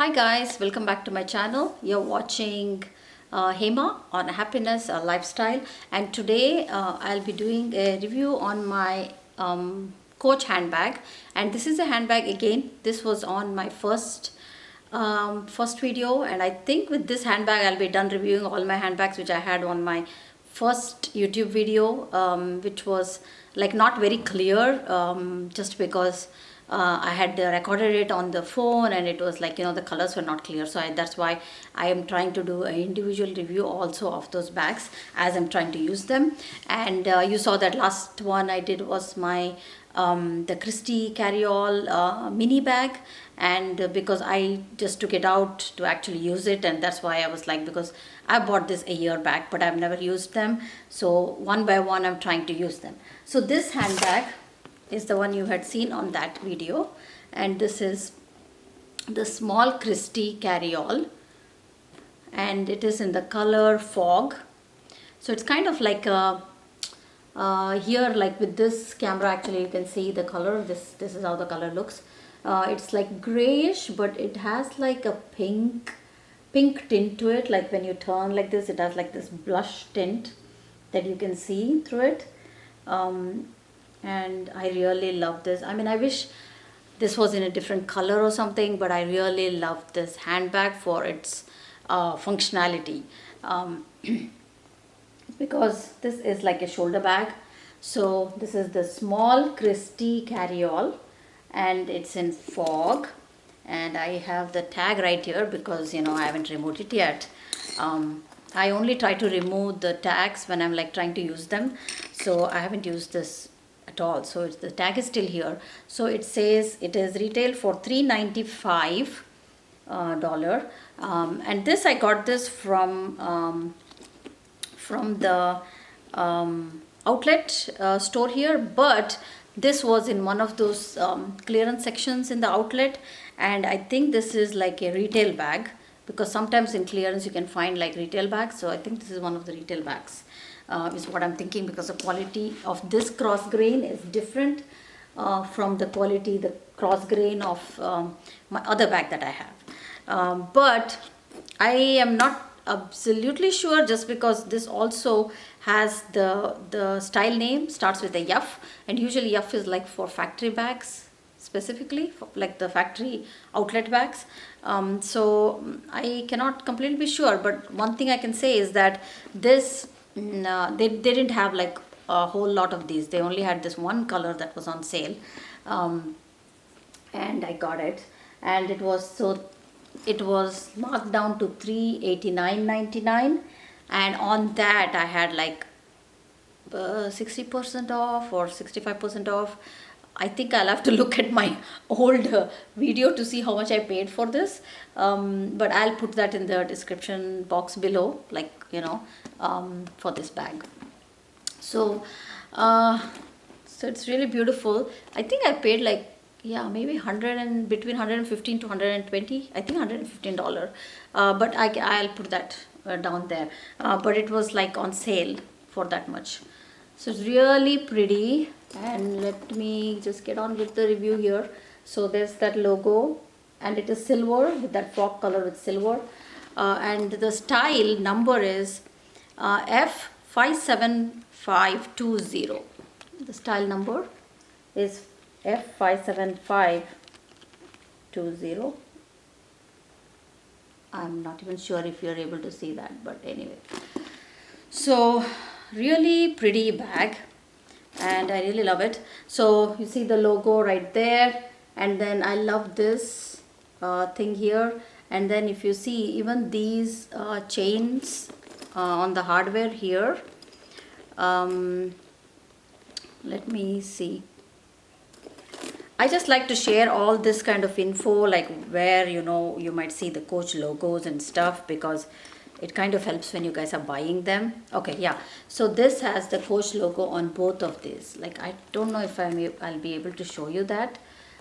Hi guys, welcome back to my channel. You're watching Hema on happiness lifestyle, and today I'll be doing a review on my Coach handbag. And this is a handbag again. This was on my first video, and I think with this handbag I'll be done reviewing all my handbags which I had on my first YouTube video, which was like not very clear, just because I had recorded it on the phone and it was like, the colors were not clear. So that's why I am trying to do an individual review also of those bags as I'm trying to use them. And you saw that last one I did was my the Christie Carryall mini bag, and because I just took it out to actually use it, and that's why I was like, because I bought this a year back but I've never used them, so one by one I'm trying to use them. So this handbag is the one you had seen on that video, and this is the small Christie Carryall, and it is in the color Fog. So it's kind of like a here, like with this camera, actually you can see the color. This is how the color looks. It's like grayish, but it has like a pink tint to it. Like when you turn like this, it has like this blush tint that you can see through it. And I really love this. I mean, I wish this was in a different color or something, but I really love this handbag for its functionality. Because this is like a shoulder bag. So this is the small Christie Carryall, and it's in Fog, and I have the tag right here because I haven't removed it yet. I only try to remove the tags when I'm like trying to use them, so I haven't used this at all. So the tag is still here. So it says it is retail for $395 dollar, and this I got this from the outlet store here, but this was in one of those clearance sections in the outlet, and I think this is like a retail bag, because sometimes in clearance you can find like retail bags. So I think this is one of the retail bags, is what I'm thinking, because the quality of this cross grain is different from the cross grain of my other bag that I have. But I am not absolutely sure, just because this also has the style name starts with a Yuff, and usually Yuff is like for factory bags, specifically for like the factory outlet bags. So I cannot completely be sure, but one thing I can say is that this they didn't have like a whole lot of these. They only had this one color that was on sale, and I got it, and it was marked down to $389.99, and on that I had like 60% off or 65% off. I think I'll have to look at my old video to see how much I paid for this, but I'll put that in the description box below, like for this bag. So so it's really beautiful. I think I paid like, yeah, maybe between 115 to 120, I think $115, but I'll put that down there, but it was like on sale for that much. So it's really pretty, and let me just get on with the review here. So there's that logo, and it is silver with that frog color with silver, and the style number is F57520. The style number is F57520. I'm not even sure if you're able to see that, but anyway. So really pretty bag, and I really love it. So you see the logo right there, and then I love this thing here, and then if you see even these chains on the hardware here. Let me see. I just like to share all this kind of info, like where you might see the Coach logos and stuff, because it kind of helps when you guys are buying them. Okay, yeah. So this has the Coach logo on both of these. Like, I don't know if I'll be able to show you that,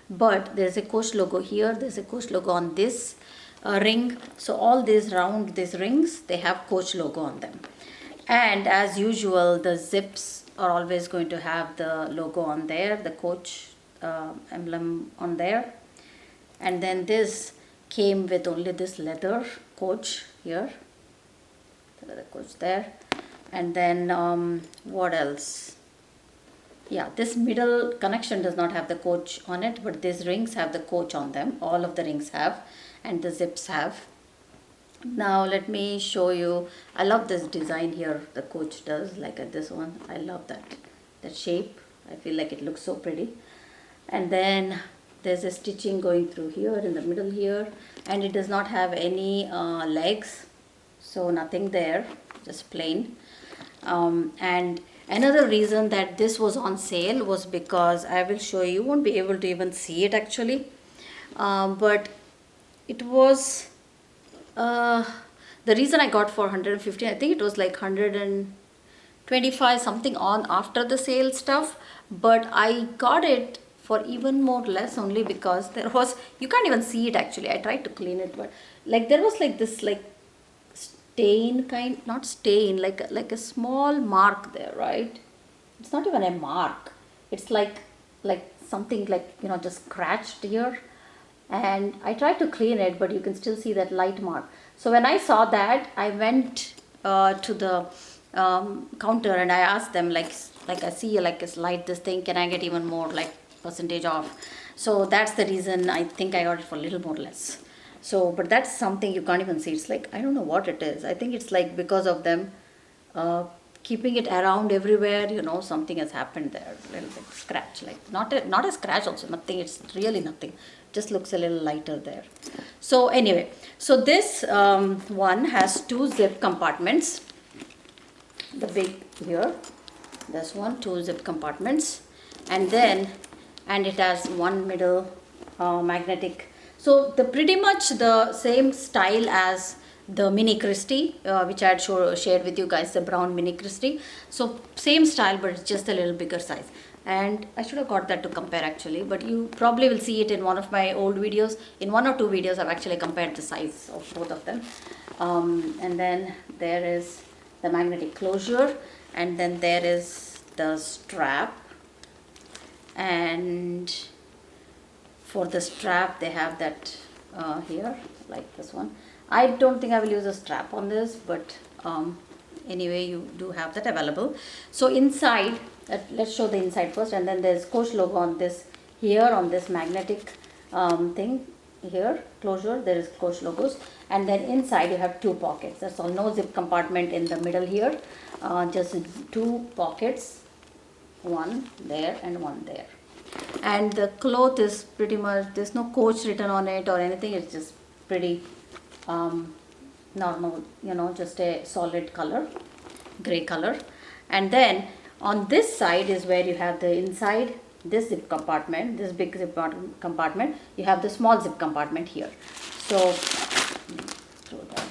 but there's a Coach logo here. There's a Coach logo on this ring. So all these rings, they have Coach logo on them. And as usual, the zips are always going to have the logo on there, the Coach emblem on there. And then this came with only this leather coach here, the leather coach there, and then what else? Yeah, this middle connection does not have the coach on it, but these rings have the coach on them. All of the rings have, and the zips have. Now let me show you. I love this design here the coach does, like this one. I love that shape. I feel like it looks so pretty. And then there's a stitching going through here in the middle here, and it does not have any legs, so nothing there, just plain. And another reason that this was on sale was because I will show you, won't be able to even see it actually, but it was the reason I got for 115, I think it was like 125 something on after the sale stuff, but I got it for even more less only because there was, you can't even see it actually. I tried to clean it, but like there was like this like stain kind, not stain, like a small mark there, right? It's not even a mark. It's like something like, you know, just scratched here. And I tried to clean it, but you can still see that light mark. So when I saw that, I went to the counter and I asked them, like I see like it's light this thing, can I get even more like percentage off? So that's the reason I think I got it for a little more less. So, but that's something you can't even see. It's like, I don't know what it is. I think it's like because of them keeping it around everywhere, you know, something has happened there. A little bit scratch, like not a scratch also, nothing. It's really nothing. Just looks a little lighter there. So anyway, so this one has 2 zip compartments. The big here, this one, 2 zip compartments, and it has one middle magnetic. So the pretty much the same style as the mini Christie, which I had shared with you guys, the brown mini Christie. So same style, but it's just a little bigger size. And I should have got that to compare actually, but you probably will see it in one of my old videos. In 1 or 2 videos, I've actually compared the size of both of them. And then there is the magnetic closure, and then there is the strap. And for the strap, they have that here, like this one. I don't think I will use a strap on this, but anyway, you do have that available. So inside, let's show the inside first, and then there's Coach logo on this here, on this magnetic thing here, closure. There is Coach logos, and then inside you have 2 pockets. That's all. No zip compartment in the middle here, just 2 pockets, one there and one there. And the cloth is pretty much, there's no Coach written on it or anything. It's just pretty normal, you know, just a solid color, gray color. And then on this side is where you have the inside, this zip compartment, this big zip compartment. You have the small zip compartment here. So throw that.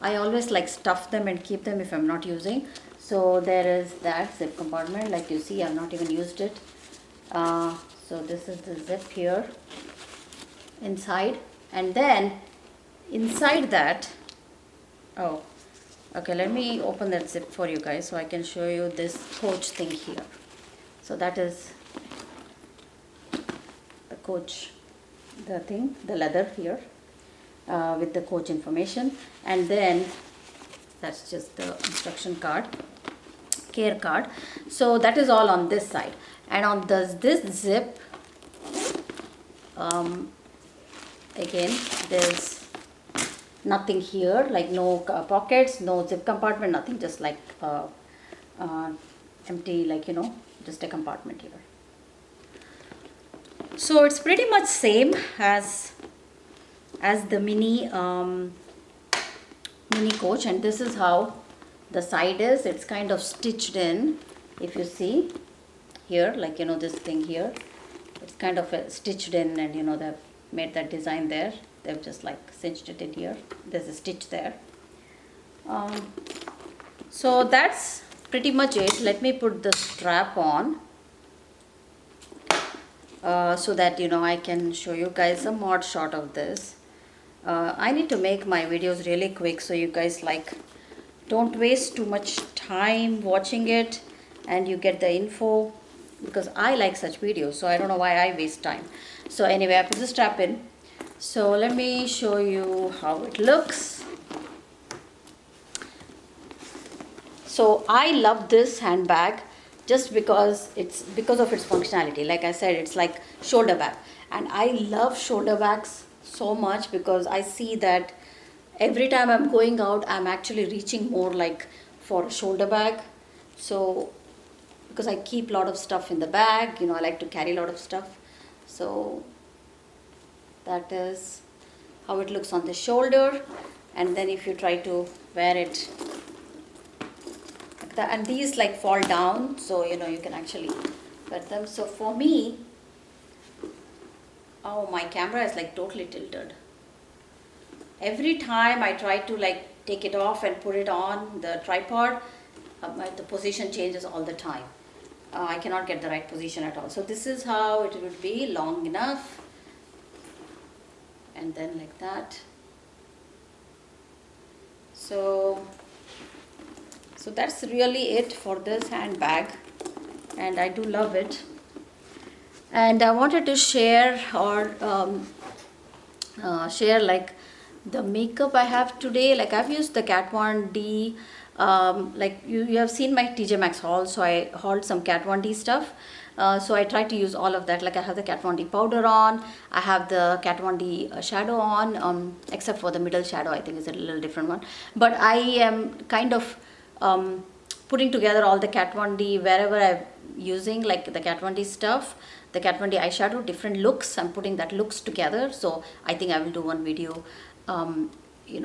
I always like stuff them and keep them if I'm not using. So there is that zip compartment, like you see, I've not even used it. So this is the zip here inside, and then inside that, oh, okay, let me open that zip for you guys so I can show you this Coach thing here. So that is the Coach, the thing, the leather here with the Coach information, and then that's just the instruction card, care card. So that is all on this side, and on this zip, again there's nothing here, like no pockets, no zip compartment, nothing, just like empty, like, you know, just a compartment here. So it's pretty much same as the mini Coach, and this is how the side is. It's kind of stitched in, if you see here, like, you know, this thing here, it's kind of stitched in, and you know, they've made that design there. They've just like cinched it in here. There's a stitch there. So that's pretty much it. Let me put the strap on so that, you know, I can show you guys a mod shot of this. I need to make my videos really quick, so you guys like don't waste too much time watching it and you get the info, because I like such videos, so I don't know why I waste time. So anyway, I put the strap in. So let me show you how it looks. So I love this handbag just because of its functionality. Like I said, it's like shoulder bag, and I love shoulder bags so much because I see that every time I'm going out, I'm actually reaching more like for a shoulder bag. So because I keep a lot of stuff in the bag, I like to carry a lot of stuff. So that is how it looks on the shoulder, and then if you try to wear it like that, and these like fall down, so you can actually wear them. So for me, oh, my camera is like totally tilted. Every time I try to like take it off and put it on the tripod, the position changes all the time. I cannot get the right position at all. So this is how it would be, long enough, and then like that. So that's really it for this handbag, and I do love it. And I wanted to share share like the makeup I have today. Like I've used the Kat Von D. Like you have seen my TJ Maxx haul, so I hauled some Kat Von D stuff. So I tried to use all of that. Like I have the Kat Von D powder on, I have the Kat Von D shadow on, except for the middle shadow, I think is a little different one. But I am kind of putting together all the Kat Von D wherever I'm using like the Kat Von D stuff, the Kat Von D eyeshadow, different looks. I'm putting that looks together. So I think I will do one video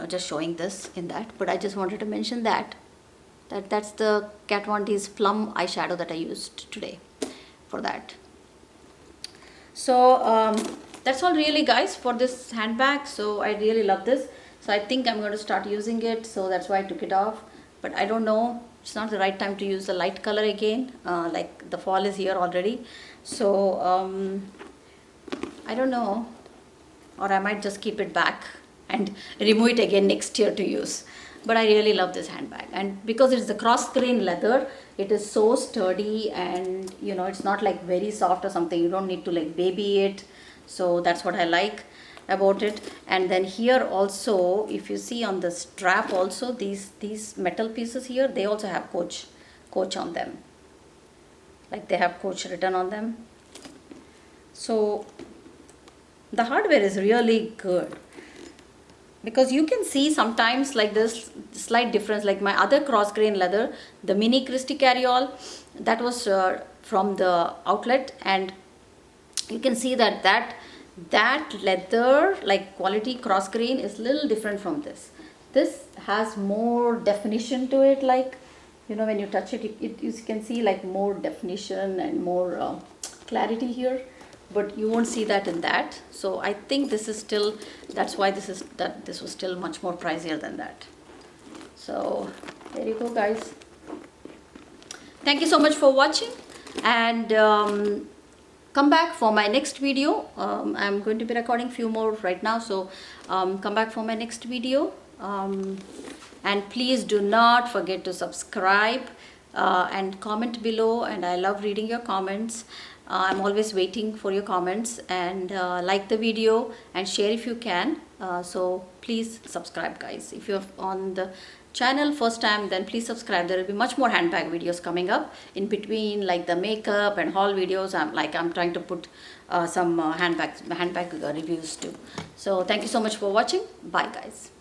just showing this in that. But I just wanted to mention that's the Kat Von D's plum eyeshadow that I used today for that. So that's all really, guys, for this handbag. So I really love this. So I think I'm going to start using it. So that's why I took it off. But I don't know, it's not the right time to use the light color again. Like the fall is here already. So I don't know, or I might just keep it back and remove it again next year to use. But I really love this handbag, and because it's the cross grain leather, it is so sturdy, and it's not like very soft or something. You don't need to like baby it. So that's what I like about it. And then here also, if you see on the strap also, these metal pieces here, they also have coach on them. Like they have coach written on them. So the hardware is really good, because you can see sometimes like this slight difference. Like my other cross grain leather, the mini Christie Carryall, that was from the outlet, and you can see that leather, like quality cross grain, is little different from this. This has more definition to it. Like when you touch it, you can see like more definition and more clarity here. But you won't see that in that. So I think this is still, that's why this was still much more pricier than that. So there you go, guys. Thank you so much for watching, and come back for my next video. I'm going to be recording few more right now, so come back for my next video, and please do not forget to subscribe and comment below, and I love reading your comments. I'm always waiting for your comments, and like the video and share if you can. So please subscribe, guys. If you're on the channel first time, then please subscribe. There will be much more handbag videos coming up in between, like the makeup and haul videos. I'm trying to put some handbag reviews too. So thank you so much for watching. Bye, guys.